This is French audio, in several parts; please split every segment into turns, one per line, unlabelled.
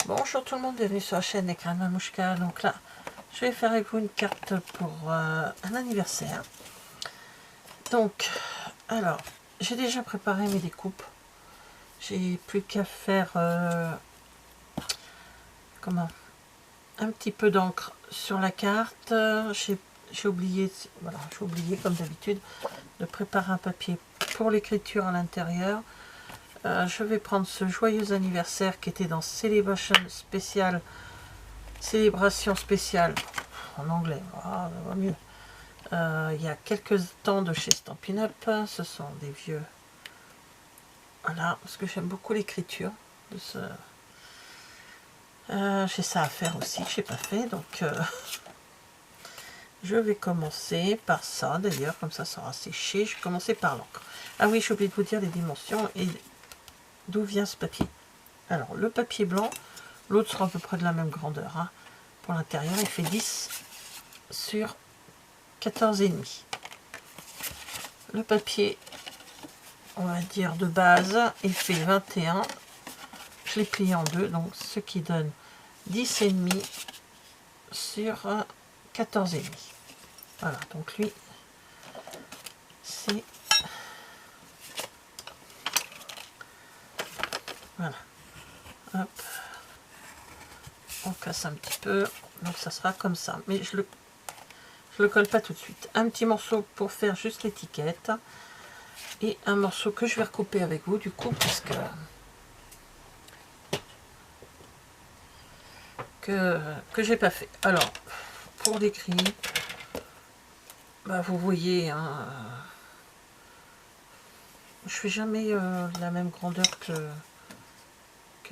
Bonjour tout le monde, bienvenue sur la chaîne Écran Mamouchka. Donc là, je vais faire avec vous une carte pour un anniversaire. Donc, alors, j'ai déjà préparé mes découpes. J'ai plus qu'à faire un petit peu d'encre sur la carte. J'ai oublié, voilà, j'ai oublié comme d'habitude de préparer un papier pour l'écriture à l'intérieur. Je vais prendre ce joyeux anniversaire qui était dans Celebration spécial. Célébration spéciale en anglais, ça va mieux. Il y a quelques temps de chez Stampin' Up, ce sont des vieux. Voilà, parce que j'aime beaucoup l'écriture de ce. J'ai ça à faire aussi, je n'ai pas fait, donc je vais commencer par ça d'ailleurs, comme ça sera séché. Je vais commencer par l'encre. Ah oui, j'ai oublié de vous dire les dimensions et d'où vient ce papier. Alors, le papier blanc, l'autre sera à peu près de la même grandeur. Hein. Pour l'intérieur, il fait 10 sur 14,5. Le papier, on va dire de base, il fait 21. Je l'ai plié en deux, donc ce qui donne 10,5 sur 14,5. Voilà, donc lui, c'est... Voilà. Hop. On casse un petit peu, donc ça sera comme ça. Mais je le colle pas tout de suite. Un petit morceau pour faire juste l'étiquette. Et un morceau que je vais recouper avec vous, du coup, puisque... que j'ai pas fait. Alors, pour l'écrit, bah, vous voyez, hein, je fais jamais de la même grandeur que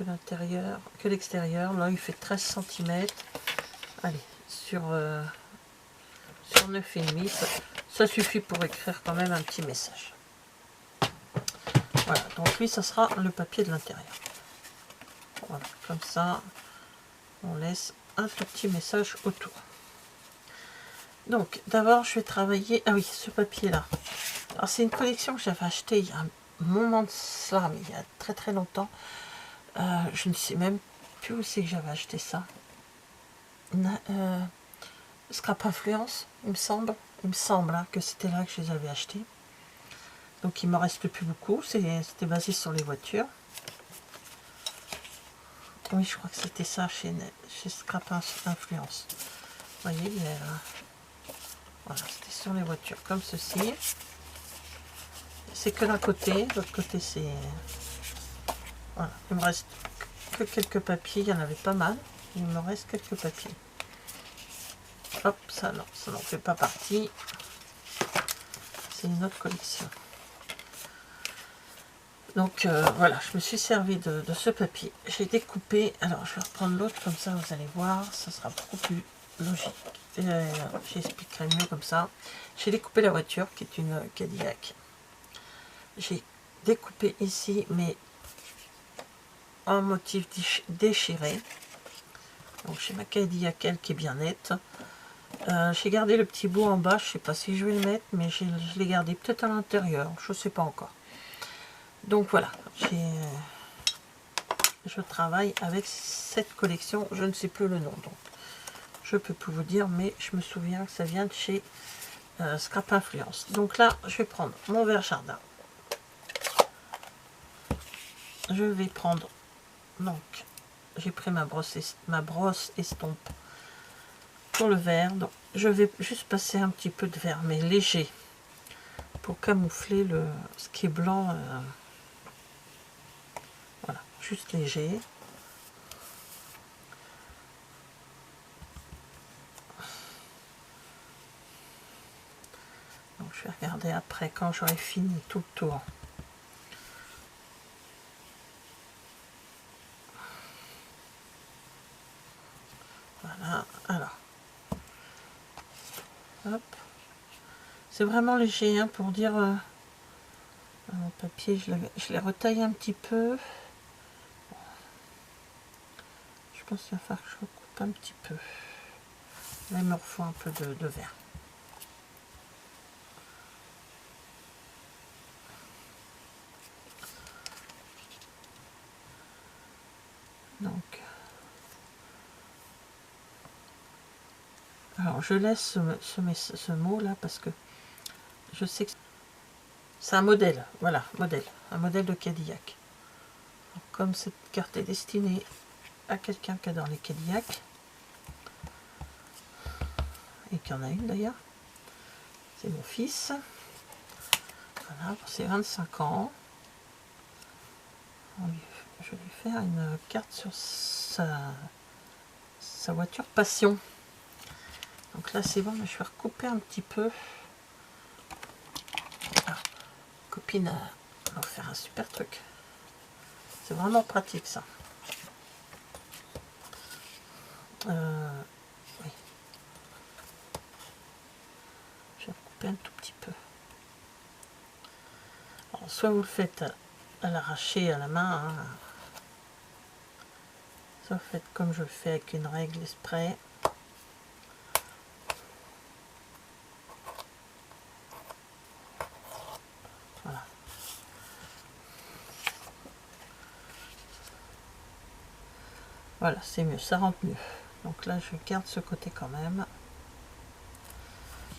l'intérieur, que l'extérieur. Là, il fait 13 cm. Allez, sur 9,5, ça suffit pour écrire quand même un petit message. Voilà, donc lui, ça sera le papier de l'intérieur. Voilà, comme ça, on laisse un tout petit message autour. Donc, d'abord, je vais travailler... Ah oui, ce papier-là. Alors, c'est une collection que j'avais achetée il y a un moment de ça, mais il y a très très longtemps. Je ne sais même plus où c'est que j'avais acheté ça. Scrap Influence, il me semble. Il me semble hein, que c'était là que je les avais achetés. Donc, il ne me reste plus beaucoup. C'était basé sur les voitures. Oui, je crois que c'était ça chez Scrap Influence. Vous voyez, voilà, c'était sur les voitures, comme ceci. C'est que d'un côté, l'autre côté c'est... Voilà, il me reste que quelques papiers, il y en avait pas mal. Il me reste quelques papiers. Hop, ça n'en fait pas partie. C'est une autre collection. Donc voilà, je me suis servi de ce papier. J'ai découpé, alors je vais reprendre l'autre comme ça, vous allez voir, ça sera beaucoup plus logique. J'expliquerai mieux comme ça. J'ai découpé la voiture qui est une Cadillac. J'ai découpé ici, mais en motif déchiré. Donc j'ai ma Cadillac qui est bien nette. J'ai gardé le petit bout en bas, je sais pas si je vais le mettre, mais je l'ai gardé peut-être à l'intérieur, je sais pas encore. Donc voilà, je travaille avec cette collection, je ne sais plus le nom, donc je peux plus vous dire, mais je me souviens que ça vient de chez Scrap Influence. Donc là, je vais prendre mon verre jardin. Je vais prendre, donc, j'ai pris ma brosse estompe pour le verre. Donc, je vais juste passer un petit peu de verre, mais léger, pour camoufler ce qui est blanc. Voilà, juste léger. Donc, je vais regarder après quand j'aurai fini tout le tour. Voilà, alors. Hop. C'est vraiment léger, hein, pour dire... mon papier, je l'ai retaillé un petit peu. Je pense qu'il va falloir que je recoupe un petit peu. Là, il me refaut un peu de verre. Donc, Alors je laisse ce mot là parce que je sais que c'est un modèle, voilà, un modèle de Cadillac. Alors, comme cette carte est destinée à quelqu'un qui adore les Cadillacs, et qui en a une d'ailleurs, c'est mon fils, voilà, pour ses 25 ans, je vais lui faire une carte sur sa voiture Passion. Donc là c'est bon, mais je vais recouper un petit peu. Alors, copine va faire un super truc. C'est vraiment pratique ça. Oui. Je vais recouper un tout petit peu. Alors, soit vous le faites à l'arraché à la main, hein, soit vous faites comme je le fais avec une règle spray. Voilà. Voilà, c'est mieux, ça rentre mieux. Donc là, je garde ce côté quand même.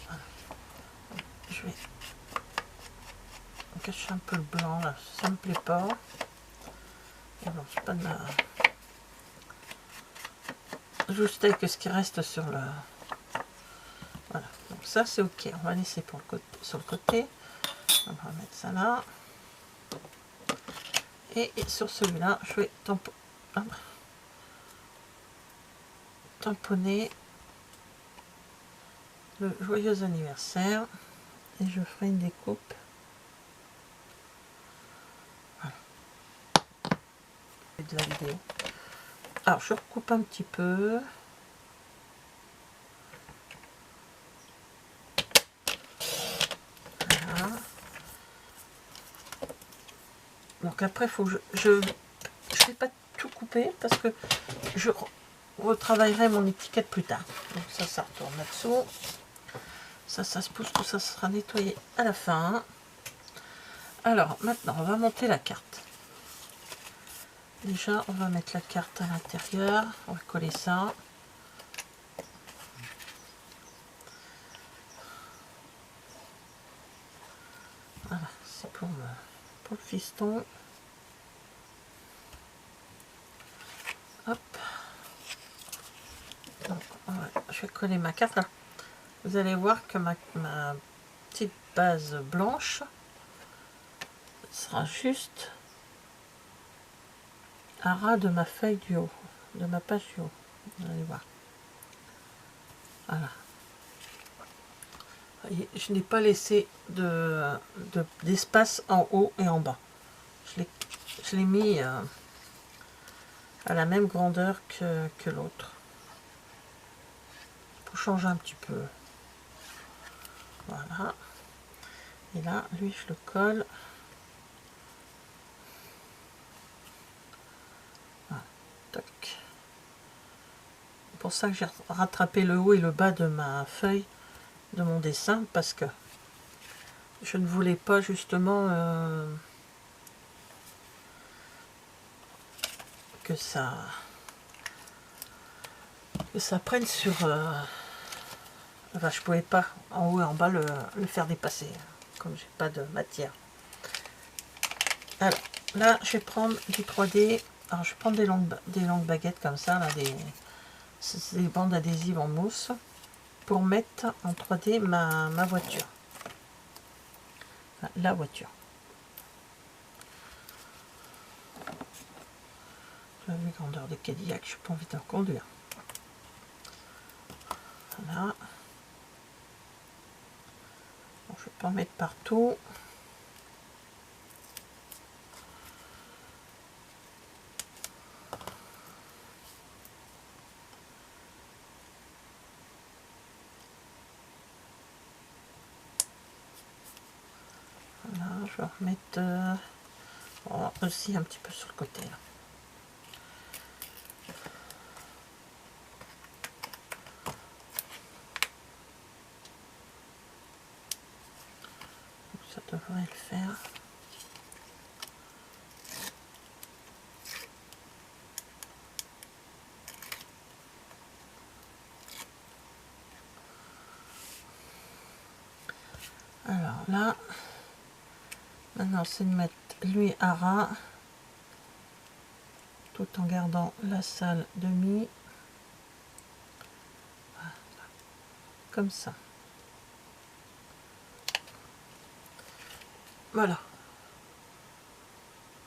Voilà. Je vais cacher un peu le blanc là, ça me plaît pas. Alors, je pas de la... juste avec ce qui reste sur le... Voilà, donc ça c'est ok. On va laisser pour le côté, sur le côté. On va mettre ça là. Et sur celui-là, je vais tamponner le joyeux anniversaire. Et je ferai une découpe. Voilà. De la vidéo. Alors je recoupe un petit peu. Voilà. Donc après, faut que je vais pas tout couper parce que je retravaillerai mon étiquette plus tard. Donc ça retourne là-dessous. Ça se pousse, tout ça sera nettoyé à la fin. Alors maintenant, on va monter la carte. Déjà, on va mettre la carte à l'intérieur. On va coller ça. Voilà, c'est pour le fiston. Hop. Donc, je vais coller ma carte. Là. Vous allez voir que ma petite base blanche sera juste à ras de ma feuille du haut, de ma page du haut. Vous allez voir. Voilà. Je n'ai pas laissé d'espace en haut et en bas. Je l'ai mis à la même grandeur que l'autre. Pour changer un petit peu. Voilà. Et là, lui, je le colle. Voilà. Toc. C'est pour ça que j'ai rattrapé le haut et le bas de ma feuille de mon dessin, parce que je ne voulais pas justement que ça prenne sur enfin, je pouvais pas en haut et en bas le faire dépasser comme j'ai pas de matière. Alors là je vais prendre du 3D. Alors je vais prendre des longues baguettes comme ça là, des bandes adhésives en mousse pour mettre en 3D ma voiture, enfin, la voiture. J'ai vu grandeur de Cadillac, je n'ai pas envie d'en conduire. Voilà. Bon, je vais pas en mettre partout. Voilà, je vais remettre aussi un petit peu sur le côté là. Ça devrait le faire. Alors là, maintenant c'est de mettre lui à ras, tout en gardant la salle demi, comme ça. Voilà.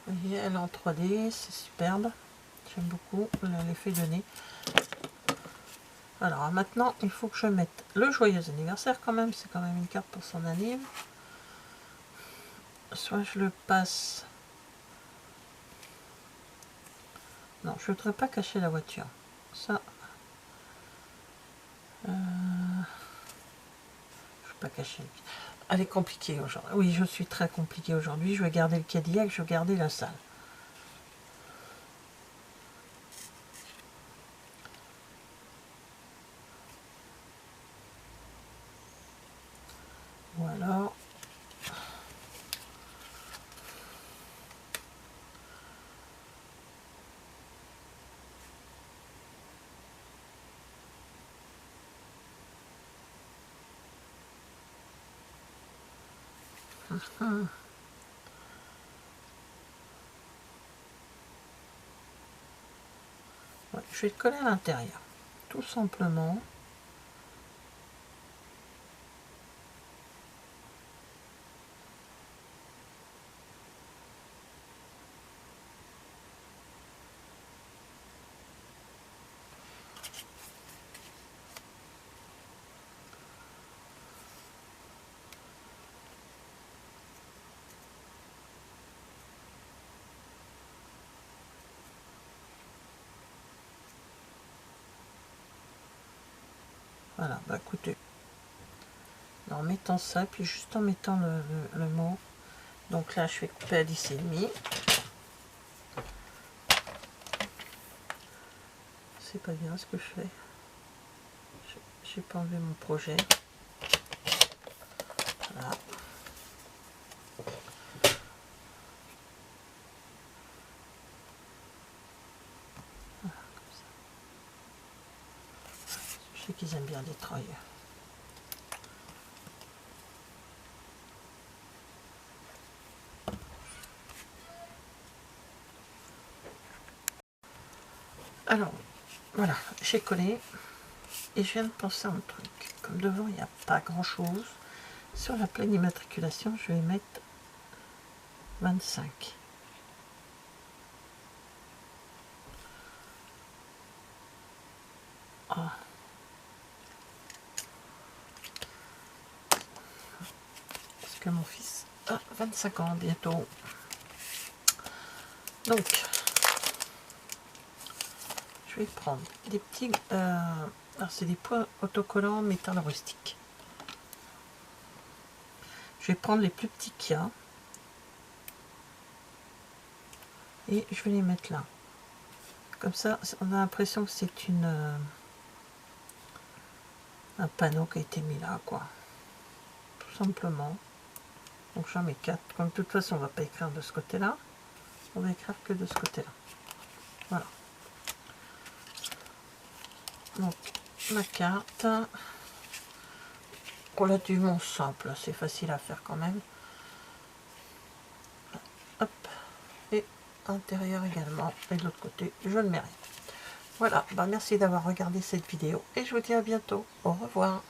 Vous voyez, elle est en 3D, c'est superbe. J'aime beaucoup l'effet de nez. Alors maintenant, il faut que je mette le joyeux anniversaire quand même. C'est quand même une carte pour son anniv. Soit je le passe... Non, je ne voudrais pas cacher la voiture. Ça... je ne vais pas cacher. Elle est compliquée aujourd'hui. Oui, je suis très compliquée aujourd'hui. Je vais garder le Cadillac, je vais garder la salle. Voilà. Ouais, je vais le coller à l'intérieur, tout simplement. Voilà, bah écoutez, en mettant ça, puis juste en mettant le mot. Donc là, je vais couper à 10,5. C'est pas bien ce que je fais. J'ai pas enlevé mon projet. Voilà. Voilà, comme ça. Je sais qu'ils aiment bien les treuils. Alors, voilà, j'ai collé. Et je viens de penser à un truc. Comme devant, il n'y a pas grand-chose. Sur la plaque d'immatriculation, je vais mettre 25. Oh. Parce que mon fils a 25 ans bientôt. Donc, je vais prendre des petits... alors, c'est des points autocollants métal rustique. Je vais prendre les plus petits qu'il y a. Et je vais les mettre là. Comme ça, on a l'impression que c'est un panneau qui a été mis là, quoi. Tout simplement. Donc j'en mets 4. Comme de toute façon, on va pas écrire de ce côté-là. On va écrire que de ce côté-là. Voilà. Donc, ma carte. Relativement simple. C'est facile à faire quand même. Hop. Et intérieur également. Et de l'autre côté, je ne mets rien. Voilà. Bah, merci d'avoir regardé cette vidéo. Et je vous dis à bientôt. Au revoir.